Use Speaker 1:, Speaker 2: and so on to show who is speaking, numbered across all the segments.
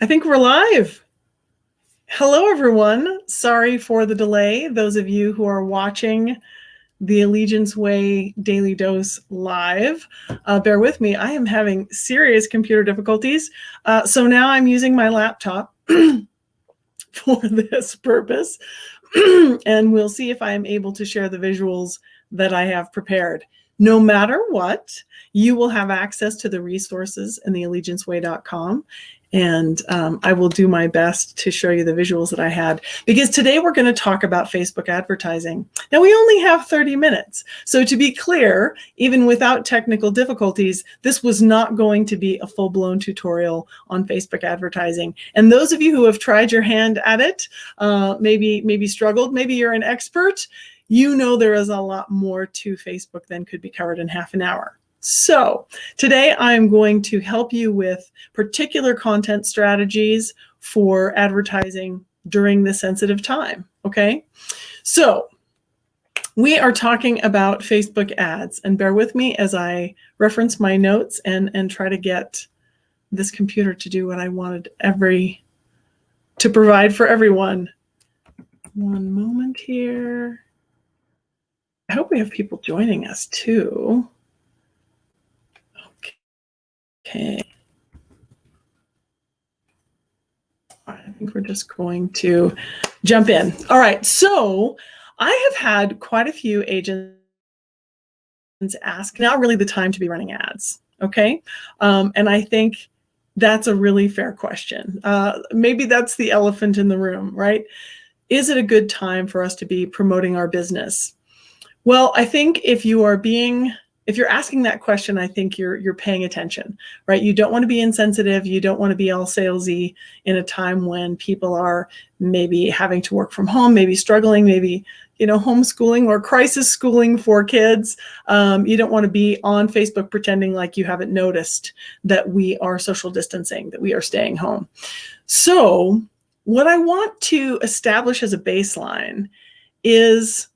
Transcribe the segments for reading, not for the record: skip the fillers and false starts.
Speaker 1: I think we're live. Hello, everyone. Sorry for the delay. Those of you who are watching the Allegiance Way Daily Dose live, bear with me. I am having serious computer difficulties. So now I'm using my laptop for this purpose. And we'll see if I am able to share the visuals that I have prepared. No matter what, you will have access to the resources in the allegianceway.com. And I will do my best to show you the visuals that I had, because today we're going to talk about Facebook advertising. Now, we only have 30 minutes. So to be clear, even without technical difficulties, this was not going to be a full-blown tutorial on Facebook advertising. And those of you who have tried your hand at it, maybe struggled, maybe you're an expert, you know there is a lot more to Facebook than could be covered in half an hour. So today I'm going to help you with particular content strategies for advertising during this sensitive time, okay? So we are talking about Facebook ads, and bear with me as I reference my notes and try to get this computer to do what I wanted to provide for everyone. One moment here. I hope we have people joining us too. Okay. I think we're just going to jump in. All right. So I have had quite a few agents ask, now really the time to be running ads. Okay. And I think that's a really fair question. Maybe that's the elephant in the room, right? Is it a good time for us to be promoting our business? Well, I think if you're asking that question, I think you're paying attention, right? You don't want to be insensitive. You don't want to be all salesy in a time when people are maybe having to work from home, maybe struggling, maybe, homeschooling or crisis schooling for kids. You don't want to be on Facebook pretending like you haven't noticed that we are social distancing, that we are staying home. So what I want to establish as a baseline is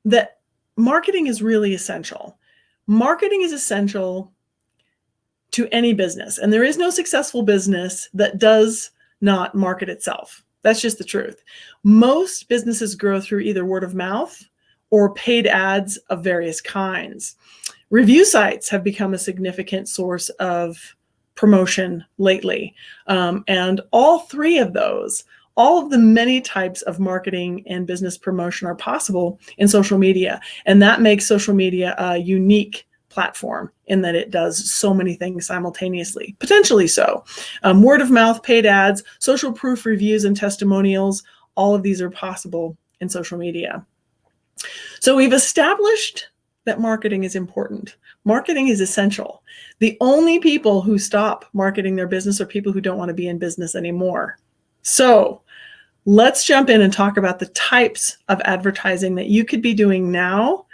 Speaker 1: that marketing is really essential. Marketing is essential to any business, and there is no successful business that does not market itself. That's just the truth. Most businesses grow through either word of mouth or paid ads of various kinds. Review sites have become a significant source of promotion lately, and all three of those, all of the many types of marketing and business promotion are possible in social media. And that makes social media a unique platform in that it does so many things simultaneously, potentially so. Word of mouth, paid ads, social proof reviews and testimonials, all of these are possible in social media. So we've established that marketing is important. Marketing is essential. The only people who stop marketing their business are people who don't want to be in business anymore. So let's jump in and talk about the types of advertising that you could be doing now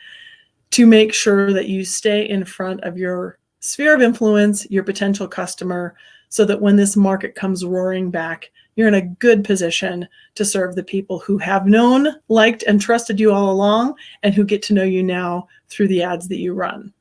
Speaker 1: to make sure that you stay in front of your sphere of influence, your potential customer, so that when this market comes roaring back, you're in a good position to serve the people who have known, liked, and trusted you all along, and who get to know you now through the ads that you run.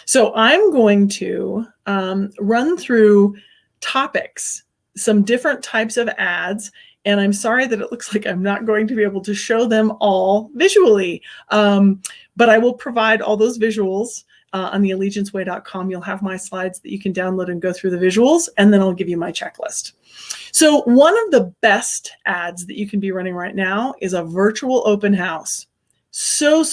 Speaker 1: So I'm going to run through topics, some different types of ads, and I'm sorry that it looks like I'm not going to be able to show them all visually, but I will provide all those visuals on the allegianceway.com. You'll have my slides that you can download and go through the visuals, and then I'll give you my checklist. So one of the best ads that you can be running right now is a virtual open house. So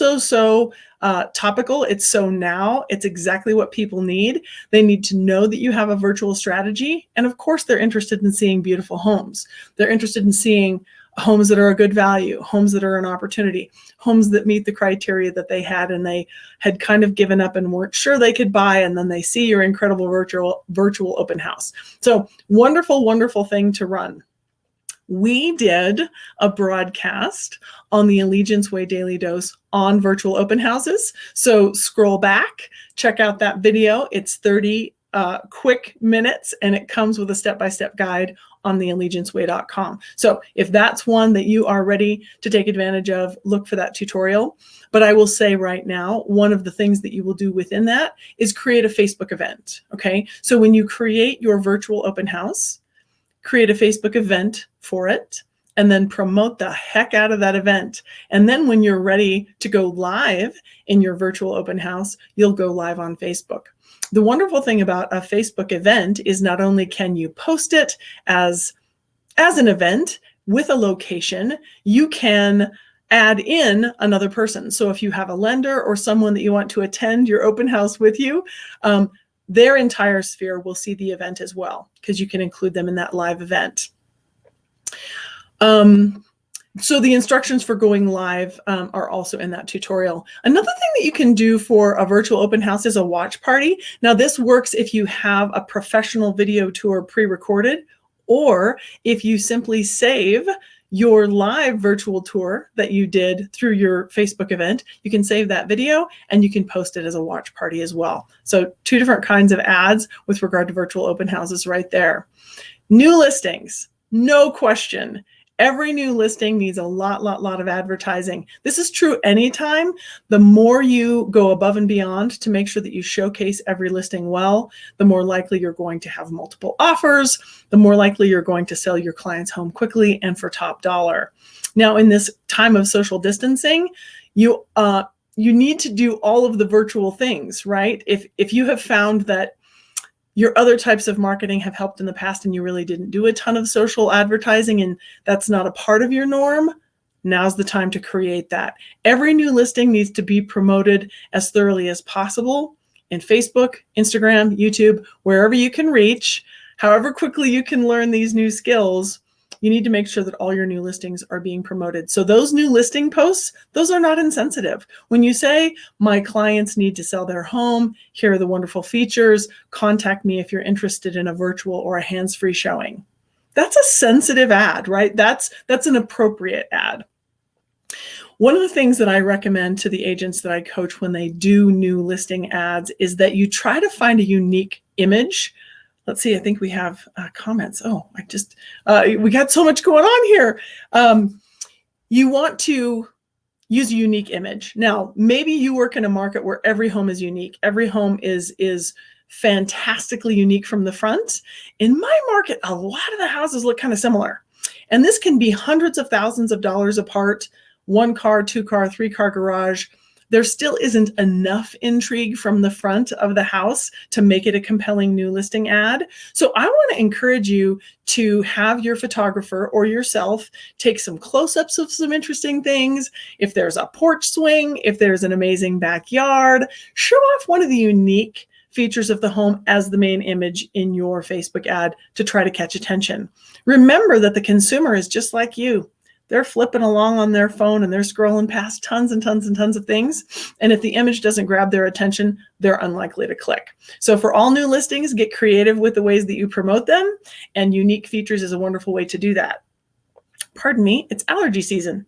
Speaker 1: topical. It's so now. It's exactly what people need. They need to know that you have a virtual strategy. And of course, they're interested in seeing beautiful homes. They're interested in seeing homes that are a good value, homes that are an opportunity, homes that meet the criteria that they had and they had kind of given up and weren't sure they could buy. And then they see your incredible virtual open house. So wonderful, wonderful thing to run. We did a broadcast on the Allegiance Way Daily Dose on virtual open houses. So scroll back, check out that video. It's 30 quick minutes, and it comes with a step-by-step guide on theallegianceway.com. So if that's one that you are ready to take advantage of, look for that tutorial. But I will say right now, one of the things that you will do within that is create a Facebook event. Okay. So when you create your virtual open house, create a Facebook event for it, and then promote the heck out of that event. And then when you're ready to go live in your virtual open house, you'll go live on Facebook. The wonderful thing about a Facebook event is not only can you post it as an event with a location, you can add in another person. So if you have a lender or someone that you want to attend your open house with you, their entire sphere will see the event as well, because you can include them in that live event. So the instructions for going live are also in that tutorial. Another thing that you can do for a virtual open house is a watch party. Now this works if you have a professional video tour pre-recorded, or if you simply save your live virtual tour that you did through your Facebook event, you can save that video and you can post it as a watch party as well. So two different kinds of ads with regard to virtual open houses right there. New listings, no question. Every new listing needs a lot of advertising. This is true anytime. The more you go above and beyond to make sure that you showcase every listing well, the more likely you're going to have multiple offers, the more likely you're going to sell your client's home quickly and for top dollar. Now, in this time of social distancing, you need to do all of the virtual things, right? If you have found that your other types of marketing have helped in the past and you really didn't do a ton of social advertising and that's not a part of your norm, now's the time to create that. Every new listing needs to be promoted as thoroughly as possible in Facebook, Instagram, YouTube, wherever you can reach. However quickly you can learn these new skills, you need to make sure that all your new listings are being promoted. So those new listing posts, those are not insensitive. When you say, my clients need to sell their home, here are the wonderful features, contact me if you're interested in a virtual or a hands-free showing. That's a sensitive ad, right? That's an appropriate ad. One of the things that I recommend to the agents that I coach when they do new listing ads is that you try to find a unique image. Let's see, I think we have comments. Oh, we got so much going on here. You want to use a unique image. Now, maybe you work in a market where every home is unique. Every home is fantastically unique from the front. In my market, a lot of the houses look kind of similar. And this can be hundreds of thousands of dollars apart, 1 car, 2 car, 3 car garage. There still isn't enough intrigue from the front of the house to make it a compelling new listing ad. So I want to encourage you to have your photographer or yourself take some close-ups of some interesting things. If there's a porch swing, if there's an amazing backyard, show off one of the unique features of the home as the main image in your Facebook ad to try to catch attention. Remember that the consumer is just like you. They're flipping along on their phone and they're scrolling past tons and tons and tons of things. And if the image doesn't grab their attention, they're unlikely to click. So for all new listings, get creative with the ways that you promote them, and unique features is a wonderful way to do that. Pardon me, it's allergy season.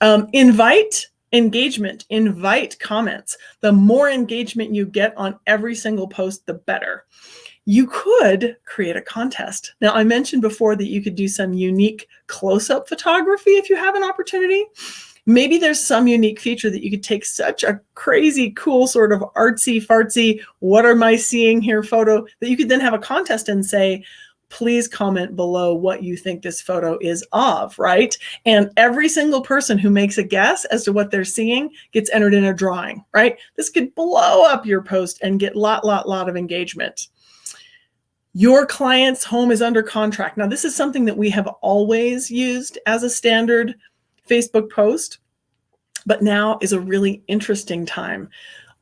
Speaker 1: Invite engagement, invite comments. The more engagement you get on every single post, the better. You could create a contest. Now, I mentioned before that you could do some unique close-up photography if you have an opportunity. Maybe there's some unique feature that you could take such a crazy, cool, sort of artsy-fartsy, what am I seeing here photo that you could then have a contest and say, please comment below what you think this photo is of, right? And every single person who makes a guess as to what they're seeing gets entered in a drawing, right? This could blow up your post and get lot of engagement. Your client's home is under contract. Now, this is something that we have always used as a standard Facebook post, but now is a really interesting time.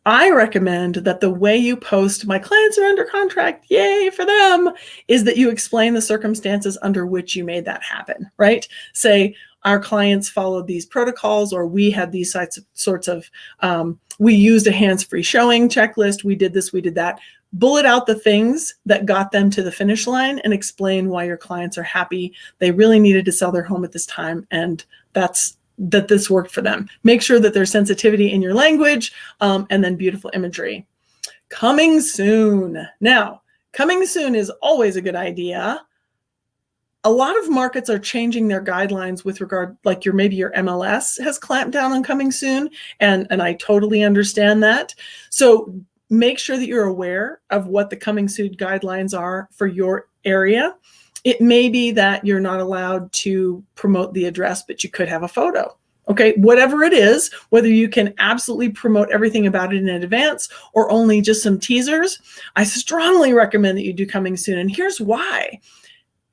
Speaker 1: I recommend that the way you post, my clients are under contract, yay for them, is that you explain the circumstances under which you made that happen, right? Say, our clients followed these protocols, or we had these sorts of, we used a hands-free showing checklist, we did this, we did that. Bullet out the things that got them to the finish line and explain why your clients are happy. They really needed to sell their home at this time, and that this worked for them. Make sure that there's sensitivity in your language, and then beautiful imagery. Coming soon. Now, coming soon is always a good idea a lot of markets are changing their guidelines with regard, like maybe your MLS has clamped down on coming soon, and I totally understand that. So make sure that you're aware of what the coming soon guidelines are for your area. It may be that you're not allowed to promote the address, but you could have a photo. Okay, whatever it is, whether you can absolutely promote everything about it in advance or only just some teasers, I strongly recommend that you do coming soon. And here's why.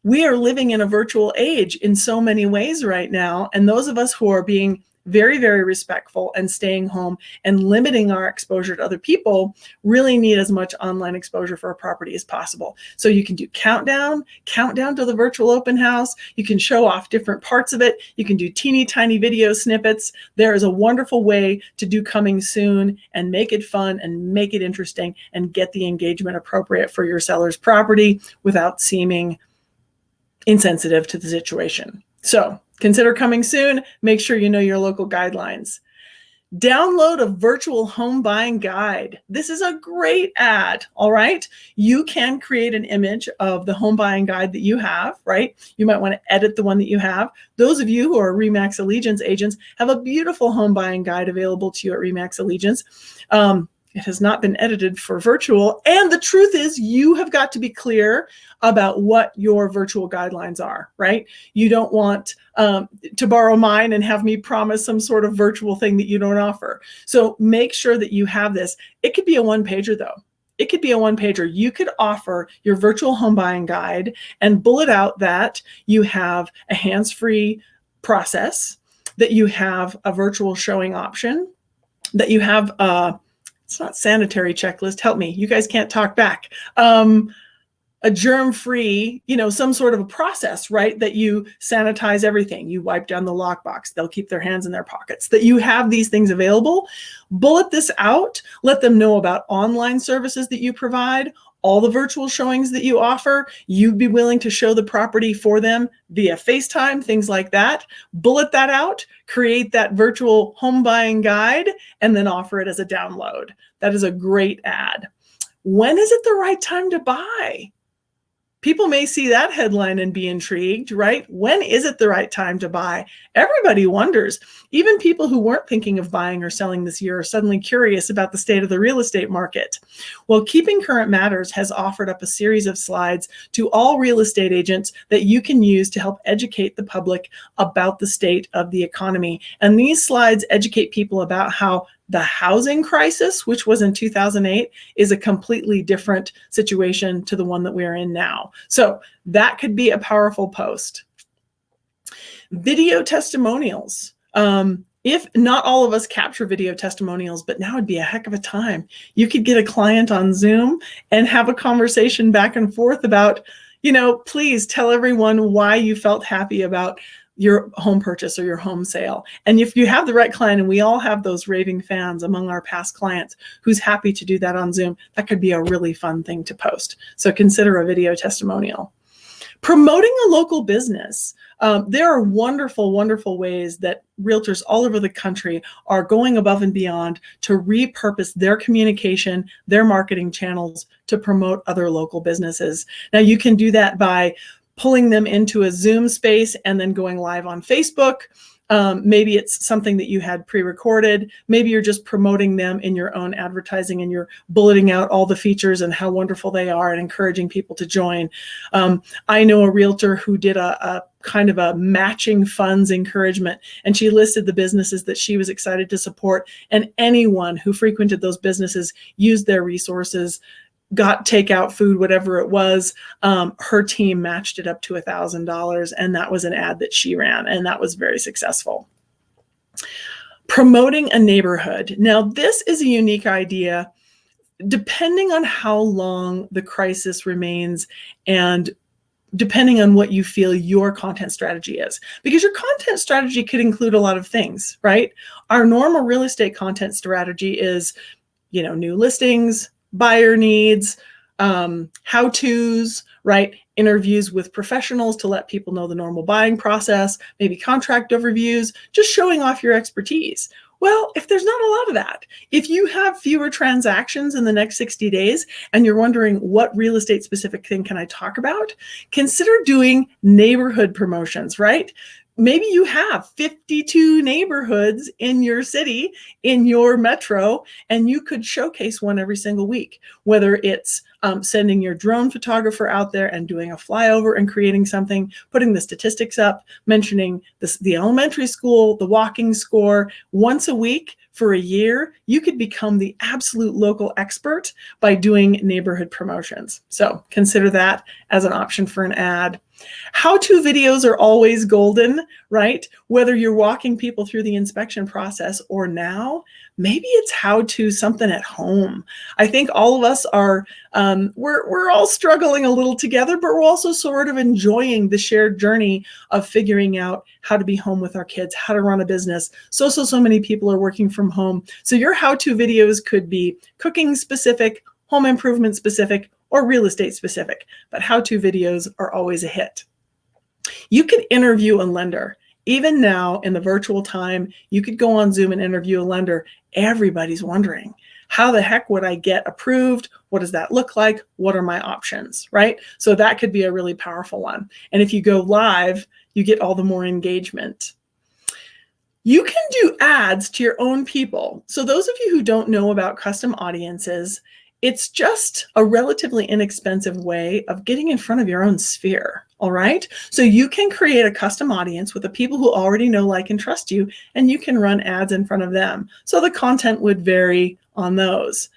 Speaker 1: We are living in a virtual age in so many ways right now. And those of us who are being very, very respectful and staying home and limiting our exposure to other people really need as much online exposure for a property as possible. So you can do countdown to the virtual open house. You can show off different parts of it. You can do teeny tiny video snippets. There is a wonderful way to do coming soon and make it fun and make it interesting and get the engagement appropriate for your seller's property without seeming insensitive to the situation. So consider coming soon. Make sure you know your local guidelines. Download a virtual home buying guide. This is a great ad, all right? You can create an image of the home buying guide that you have, right? You might want to edit the one that you have. Those of you who are RE/MAX Allegiance agents have a beautiful home buying guide available to you at RE/MAX Allegiance. It has not been edited for virtual. And the truth is, you have got to be clear about what your virtual guidelines are, right? You don't want to borrow mine and have me promise some sort of virtual thing that you don't offer. So make sure that you have this. It could be a one-pager though. It could be a one-pager. You could offer your virtual home buying guide and bullet out that you have a hands-free process, that you have a virtual showing option, that you have it's not sanitary checklist. Help me. You guys can't talk back. A germ-free, some sort of a process, right? That you sanitize everything. You wipe down the lockbox. They'll keep their hands in their pockets. That you have these things available. Bullet this out. Let them know about online services that you provide, all the virtual showings that you offer. You'd be willing to show the property for them via FaceTime, things like that. Bullet that out, create that virtual home buying guide, and then offer it as a download. That is a great ad. When is it the right time to buy? People may see that headline and be intrigued, right? When is it the right time to buy? Everybody wonders. Even people who weren't thinking of buying or selling this year are suddenly curious about the state of the real estate market. Well, Keeping Current Matters has offered up a series of slides to all real estate agents that you can use to help educate the public about the state of the economy. And these slides educate people about how the housing crisis, which was in 2008, is a completely different situation to the one that we're in now. So that could be a powerful post. Video testimonials. If not all of us capture video testimonials, but now would be a heck of a time. You could get a client on Zoom and have a conversation back and forth about, please tell everyone why you felt happy about your home purchase or your home sale. And if you have the right client, and we all have those raving fans among our past clients who's happy to do that on Zoom, that could be a really fun thing to post. So consider a video testimonial. Promoting a local business. There are wonderful, wonderful ways that realtors all over the country are going above and beyond to repurpose their communication, their marketing channels to promote other local businesses. Now you can do that by pulling them into a Zoom space and then going live on Facebook. Maybe it's something that you had pre-recorded. Maybe you're just promoting them in your own advertising and you're bulleting out all the features and how wonderful they are and encouraging people to join. I know a realtor who did a kind of a matching funds encouragement, and she listed the businesses that she was excited to support, and anyone who frequented those businesses used their resources, got takeout food, whatever it was. Her team matched it up to $1,000, and that was an ad that she ran, and that was very successful. Promoting a neighborhood. Now, this is a unique idea depending on how long the crisis remains and depending on what you feel your content strategy is. Because your content strategy could include a lot of things, right? Our normal real estate content strategy is, new listings, buyer needs, how-tos, right? Interviews with professionals to let people know the normal buying process, maybe contract overviews, just showing off your expertise. Well, if there's not a lot of that, if you have fewer transactions in the next 60 days and you're wondering what real estate specific thing can I talk about, consider doing neighborhood promotions, right? Maybe you have 52 neighborhoods in your city, in your metro, and you could showcase one every single week, whether it's sending your drone photographer out there and doing a flyover and creating something, putting the statistics up, mentioning the elementary school, the walking score once a week for a year. You could become the absolute local expert by doing neighborhood promotions. So consider that as an option for an ad. How-to videos are always golden, right? Whether you're walking people through the inspection process or now, maybe it's how-to something at home. I think all of us are, we're all struggling a little together, but we're also sort of enjoying the shared journey of figuring out how to be home with our kids, how to run a business. So many people are working from home. So your how-to videos could be cooking specific, home improvement specific, or real estate specific, but how-to videos are always a hit. You could interview a lender. Even now in the virtual time, you could go on Zoom and interview a lender. Everybody's wondering, how the heck would I get approved? What does that look like? What are my options, right? So that could be a really powerful one. And if you go live, you get all the more engagement. You can do ads to your own people. So those of you who don't know about custom audiences, it's just a relatively inexpensive way of getting in front of your own sphere, all right? So you can create a custom audience with the people who already know, like, and trust you, and you can run ads in front of them. So the content would vary on those.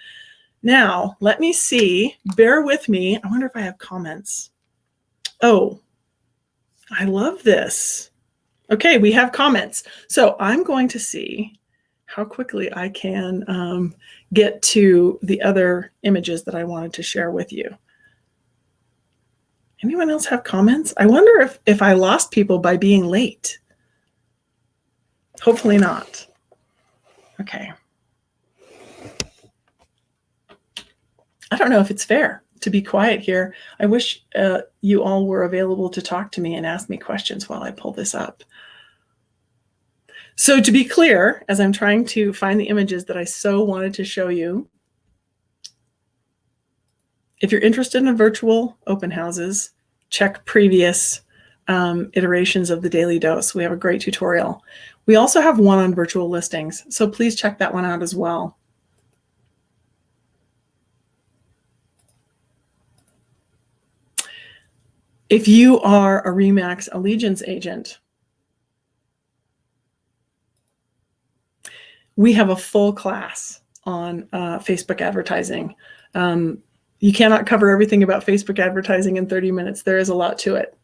Speaker 1: Now, let me see, bear with me. I wonder if I have comments. Oh, I love this. Okay, we have comments. So I'm going to see how quickly I can get to the other images that I wanted to share with you. Anyone else have comments? I wonder if I lost people by being late. Hopefully not. Okay. I don't know if it's fair to be quiet here. I wish you all were available to talk to me and ask me questions while I pull this up. So to be clear, as I'm trying to find the images that I so wanted to show you, if you're interested in virtual open houses, check previous iterations of the Daily Dose. We have a great tutorial. We also have one on virtual listings, so please check that one out as well. If you are a RE/MAX Allegiance agent, we have a full class on Facebook advertising. You cannot cover everything about Facebook advertising in 30 minutes. There is a lot to it.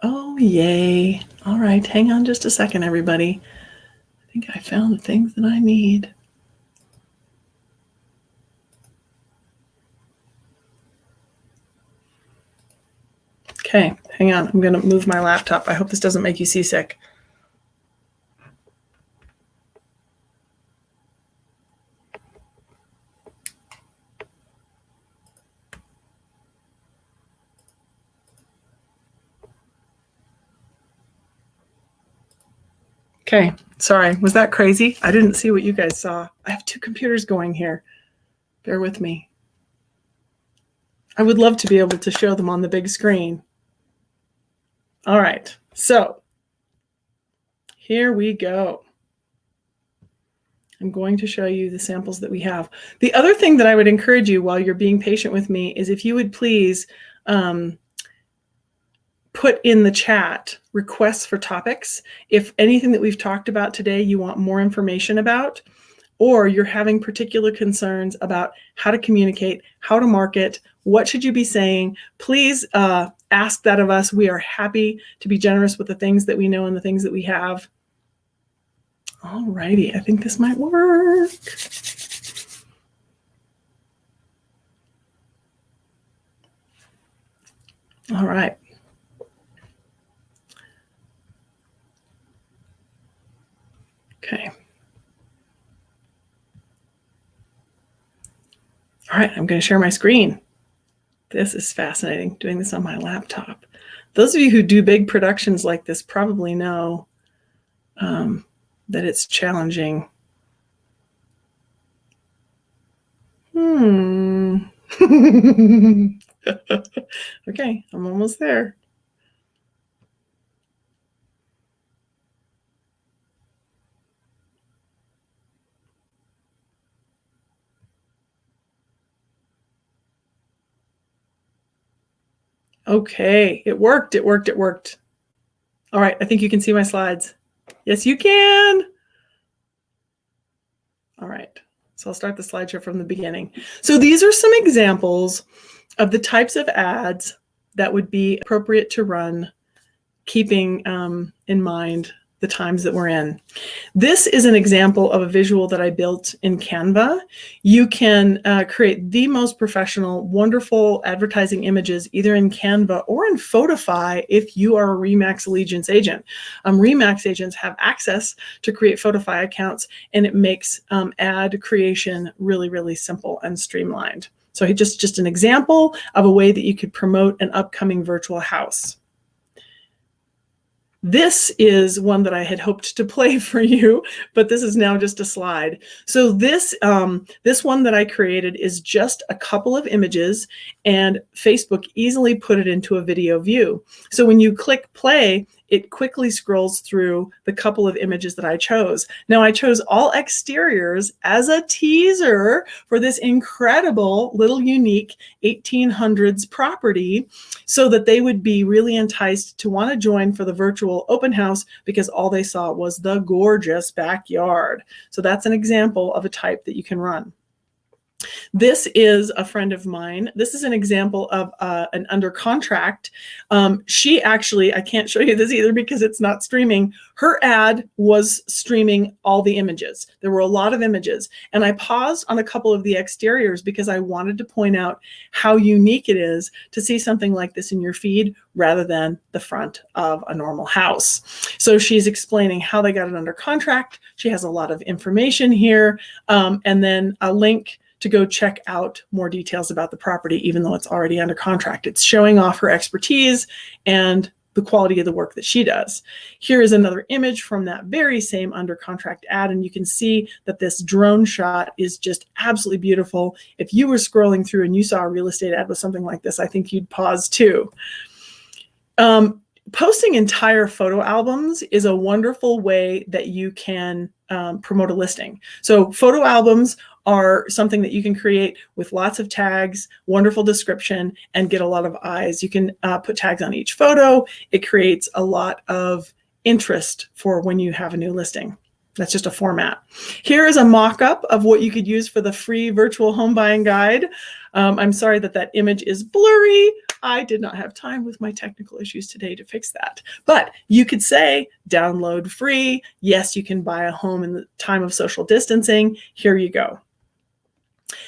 Speaker 1: Oh, yay. All right, hang on just a second, everybody. I think I found the things that I need. Okay, hang on. I'm going to move my laptop. I hope this doesn't make you seasick. Okay, sorry. Was that crazy? I didn't see what you guys saw. I have two computers going here. Bear with me. I would love to be able to show them on the big screen. All right, so here we go. I'm going to show you the samples that we have. The other thing that I would encourage you while you're being patient with me is if you would please put in the chat requests for topics. If anything that we've talked about today you want more information about, or you're having particular concerns about how to communicate, how to market, what should you be saying, please ask that of us. We are happy to be generous with the things that we know and the things that we have. All righty, I think this might work. All right. Okay. All right, I'm going to share my screen. This is fascinating, doing this on my laptop. Those of you who do big productions like this probably know that it's challenging. Okay, I'm almost there. Okay, it worked, it worked, it worked. All right, I think you can see my slides. Yes, you can. All right, so I'll start the slideshow from the beginning. So these are some examples of the types of ads that would be appropriate to run, keeping in mind the times that we're in. This is an example of a visual that I built in Canva. You can create the most professional, wonderful advertising images either in Canva or in Photify if you are a RE/MAX Allegiance agent. RE/MAX agents have access to create Photify accounts, and it makes ad creation really, really simple and streamlined. So just an example of a way that you could promote an upcoming virtual house. This is one that I had hoped to play for you, but this is now just a slide. So this one that I created is just a couple of images, and Facebook easily put it into a video view. So when you click play, it quickly scrolls through the couple of images that I chose. Now I chose all exteriors as a teaser for this incredible little unique 1800s property, so that they would be really enticed to want to join for the virtual open house because all they saw was the gorgeous backyard. So that's an example of a type that you can run. This is a friend of mine. This is an example of an under contract. She actually, I can't show you this either because it's not streaming. Her ad was streaming all the images. There were a lot of images, and I paused on a couple of the exteriors because I wanted to point out how unique it is to see something like this in your feed rather than the front of a normal house. So she's explaining how they got it under contract. She has a lot of information here, and then a link to go check out more details about the property, even though it's already under contract. It's showing off her expertise and the quality of the work that she does. Here is another image from that very same under contract ad, and you can see that this drone shot is just absolutely beautiful. If you were scrolling through and you saw a real estate ad with something like this, I think you'd pause too. Posting entire photo albums is a wonderful way that you can promote a listing. So photo albums are something that you can create with lots of tags, wonderful description, and get a lot of eyes. You can put tags on each photo. It creates a lot of interest for when you have a new listing. That's just a format. Here is a mock-up of what you could use for the free virtual home buying guide. I'm sorry that that image is blurry. I did not have time with my technical issues today to fix that. But you could say, download free. Yes, you can buy a home in the time of social distancing. Here you go.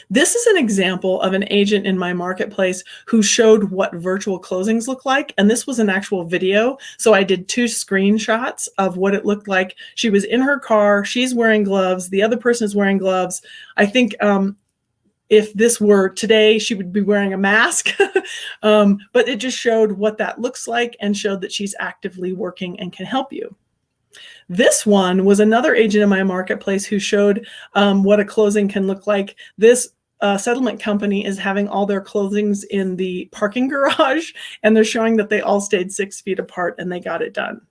Speaker 1: This is an example of an agent in my marketplace who showed what virtual closings look like. And this was an actual video. So I did 2 screenshots of what it looked like. She was in her car. She's wearing gloves. The other person is wearing gloves. I think if this were today, she would be wearing a mask. But it just showed what that looks like and showed that she's actively working and can help you. This one was another agent in my marketplace who showed what a closing can look like. This settlement company is having all their closings in the parking garage, and they're showing that they all stayed 6 feet apart and they got it done.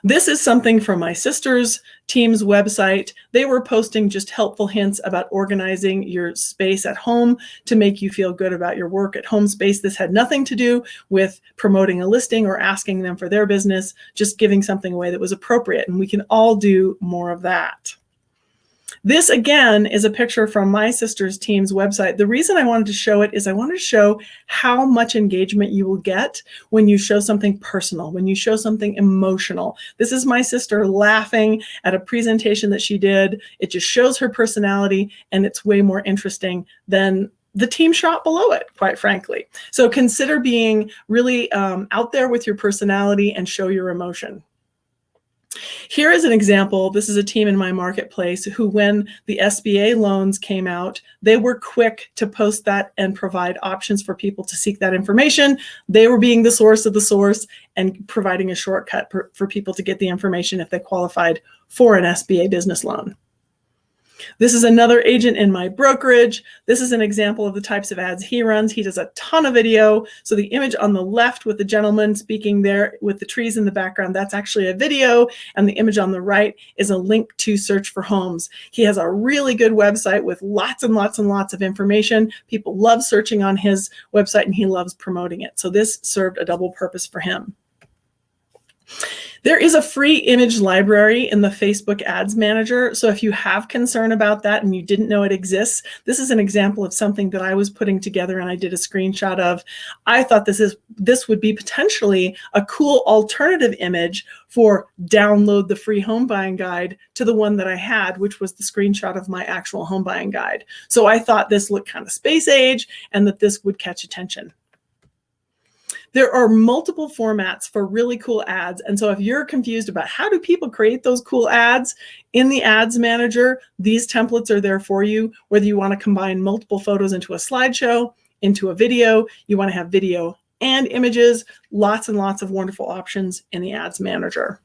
Speaker 1: This is something from my sister's team's website. They were posting just helpful hints about organizing your space at home to make you feel good about your work at home space. This had nothing to do with promoting a listing or asking them for their business, just giving something away that was appropriate. And we can all do more of that. This, again, is a picture from my sister's team's website. The reason I wanted to show it is I wanted to show how much engagement you will get when you show something personal, when you show something emotional. This is my sister laughing at a presentation that she did. It just shows her personality, and it's way more interesting than the team shot below it, quite frankly. So consider being really out there with your personality and show your emotion. Here is an example. This is a team in my marketplace who, when the SBA loans came out, they were quick to post that and provide options for people to seek that information. They were being the source of the source and providing a shortcut for people to get the information if they qualified for an SBA business loan. This is another agent in my brokerage. This is an example of the types of ads he runs. He does a ton of video. So the image on the left with the gentleman speaking there with the trees in the background, that's actually a video. And the image on the right is a link to search for homes. He has a really good website with lots and lots and lots of information. People love searching on his website and he loves promoting it. So this served a double purpose for him. There is a free image library in the Facebook Ads Manager. So if you have concern about that and you didn't know it exists, this is an example of something that I was putting together and I did a screenshot of. I thought this would be potentially a cool alternative image for download the free home buying guide to the one that I had, which was the screenshot of my actual home buying guide. So I thought this looked kind of space age and that this would catch attention. There are multiple formats for really cool ads. And so if you're confused about how do people create those cool ads in the Ads Manager, these templates are there for you. Whether you want to combine multiple photos into a slideshow, into a video, you want to have video and images, lots and lots of wonderful options in the Ads Manager.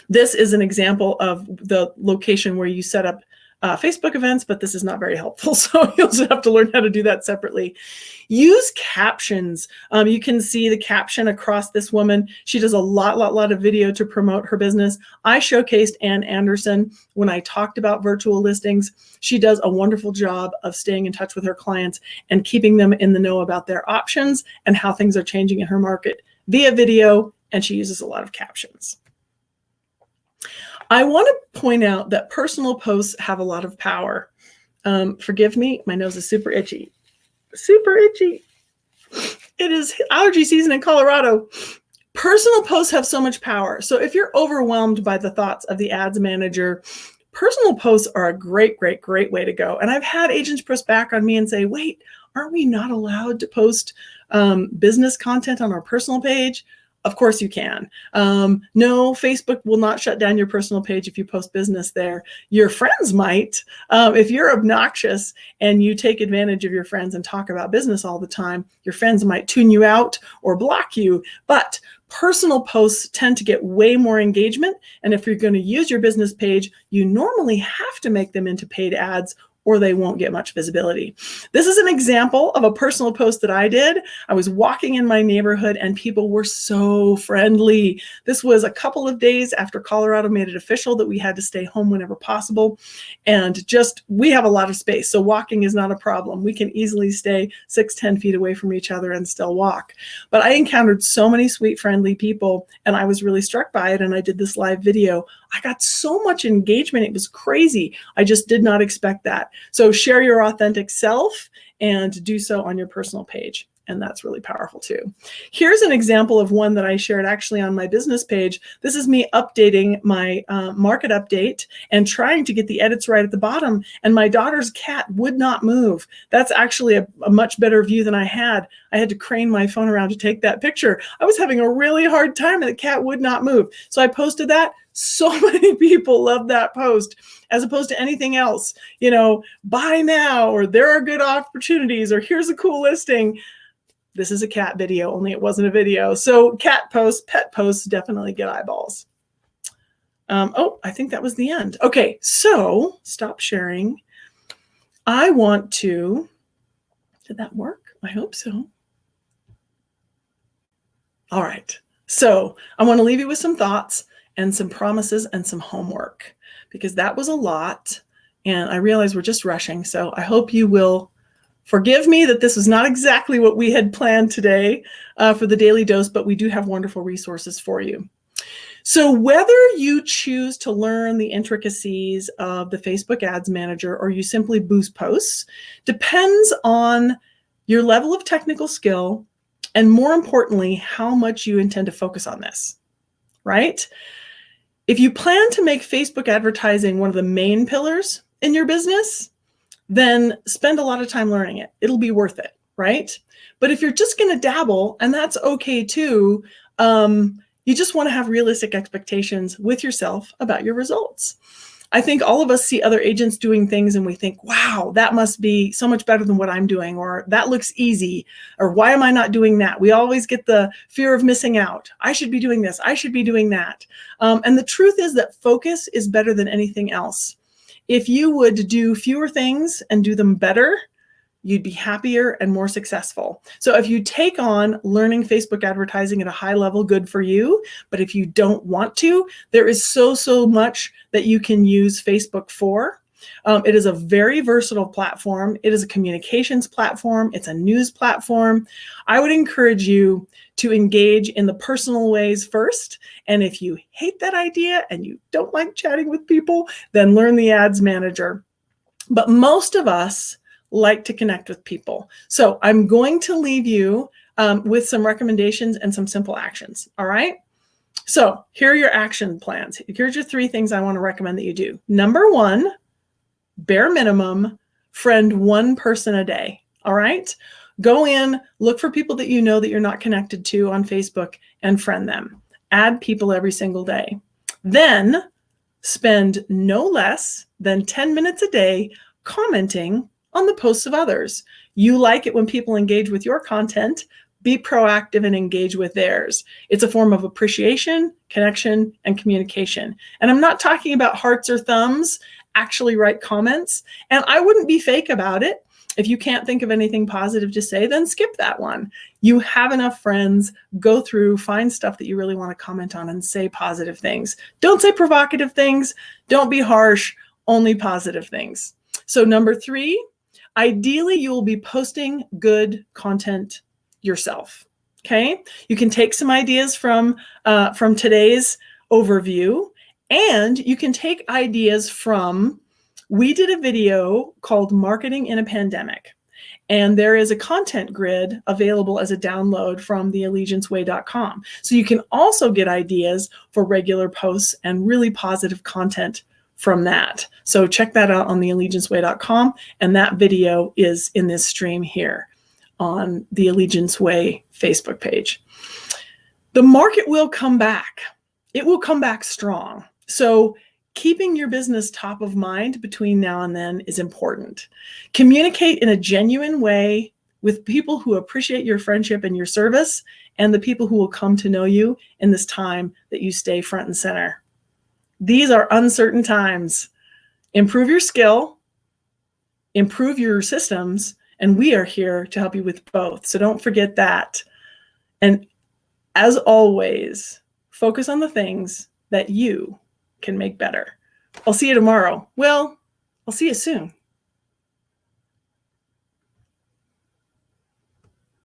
Speaker 1: This is an example of the location where you set up Facebook events, but this is not very helpful. So you'll just have to learn how to do that separately. Use captions. You can see the caption across this woman. She does a lot of video to promote her business. I showcased Ann Anderson when I talked about virtual listings. She does a wonderful job of staying in touch with her clients and keeping them in the know about their options and how things are changing in her market via video, and she uses a lot of captions. I want to point out that personal posts have a lot of power. Forgive me, my nose is super itchy. Super itchy. It is allergy season in Colorado. Personal posts have so much power. So if you're overwhelmed by the thoughts of the Ads Manager, personal posts are a great way to go. And I've had agents press back on me and say, wait, aren't we not allowed to post business content on our personal page? Of course you can. No, Facebook will not shut down your personal page if you post business there. Your friends might. If you're obnoxious and you take advantage of your friends and talk about business all the time, your friends might tune you out or block you. But personal posts tend to get way more engagement. And if you're going to use your business page, you normally have to make them into paid ads or they won't get much visibility. This is an example of a personal post that I did. I was walking in my neighborhood and people were so friendly. This was a couple of days after Colorado made it official that we had to stay home whenever possible. And we have a lot of space, so walking is not a problem. We can easily stay 6-10 feet away from each other and still walk. But I encountered so many sweet, friendly people, and I was really struck by it, and I did this live video. I got so much engagement. It was crazy. I just did not expect that. So share your authentic self and do so on your personal page. And that's really powerful too. Here's an example of one that I shared actually on my business page. This is me updating my market update and trying to get the edits right at the bottom. And my daughter's cat would not move. That's actually a much better view than I had. I had to crane my phone around to take that picture. I was having a really hard time and the cat would not move. So I posted that. So many people love that post as opposed to anything else. You know, buy now, or there are good opportunities, or here's a cool listing. This is a cat video, only it wasn't a video. So cat posts, pet posts definitely get eyeballs. Oh, I think that was the end. Okay, so stop sharing. I want to, did that work? I hope so. All right, so I want to leave you with some thoughts and some promises and some homework, because that was a lot. And I realize we're just rushing. So I hope you will forgive me that this was not exactly what we had planned today for the Daily Dose, but we do have wonderful resources for you. So whether you choose to learn the intricacies of the Facebook Ads Manager or you simply boost posts depends on your level of technical skill and, more importantly, how much you intend to focus on this, right? If you plan to make Facebook advertising one of the main pillars in your business, then spend a lot of time learning it. It'll be worth it, right? But if you're just going to dabble, and that's okay too, You just want to have realistic expectations with yourself about your results. I think all of us see other agents doing things and we think, wow, that must be so much better than what I'm doing, or that looks easy, or why am I not doing that? We always get the fear of missing out. I should be doing this. I should be doing that. And the truth is that focus is better than anything else. If you would do fewer things and do them better, you'd be happier and more successful. So if you take on learning Facebook advertising at a high level, good for you. But if you don't want to, there is so much that you can use Facebook for. It is a very versatile platform. It is a communications platform. It's a news platform. I would encourage you to engage in the personal ways first. And if you hate that idea and you don't like chatting with people, then learn the Ads Manager. But most of us like to connect with people. So I'm going to leave you with some recommendations and some simple actions. All right. So here are your action plans. Here's your 3 things I want to recommend that you do. Number 1, bare minimum, friend 1 person a day. All right. Go in, look for people that you know that you're not connected to on Facebook and friend them. Add people every single day. Then spend no less than 10 minutes a day commenting on the posts of others. You like it when people engage with your content. Be proactive and engage with theirs. It's a form of appreciation, connection, and communication. And I'm not talking about hearts or thumbs. Actually write comments. And I wouldn't be fake about it. If you can't think of anything positive to say, then skip that one. You have enough friends. Go through, find stuff that you really want to comment on and say positive things. Don't say provocative things. Don't be harsh. Only positive things. So number 3, ideally, you will be posting good content yourself. Okay, you can take some ideas from today's overview, and you can take ideas from. We did a video called "Marketing in a Pandemic," and there is a content grid available as a download from theallegianceway.com. So you can also get ideas for regular posts and really positive content from that. So check that out on theallegianceway.com, and that video is in this stream here on the Allegiance Way Facebook page. The market will come back. It will come back strong. So keeping your business top of mind between now and then is important. Communicate in a genuine way with people who appreciate your friendship and your service, and the people who will come to know you in this time that you stay front and center. These are uncertain times. Improve your skill, improve your systems, and we are here to help you with both. So don't forget that. And as always, focus on the things that you can make better. I'll see you tomorrow. Well, I'll see you soon.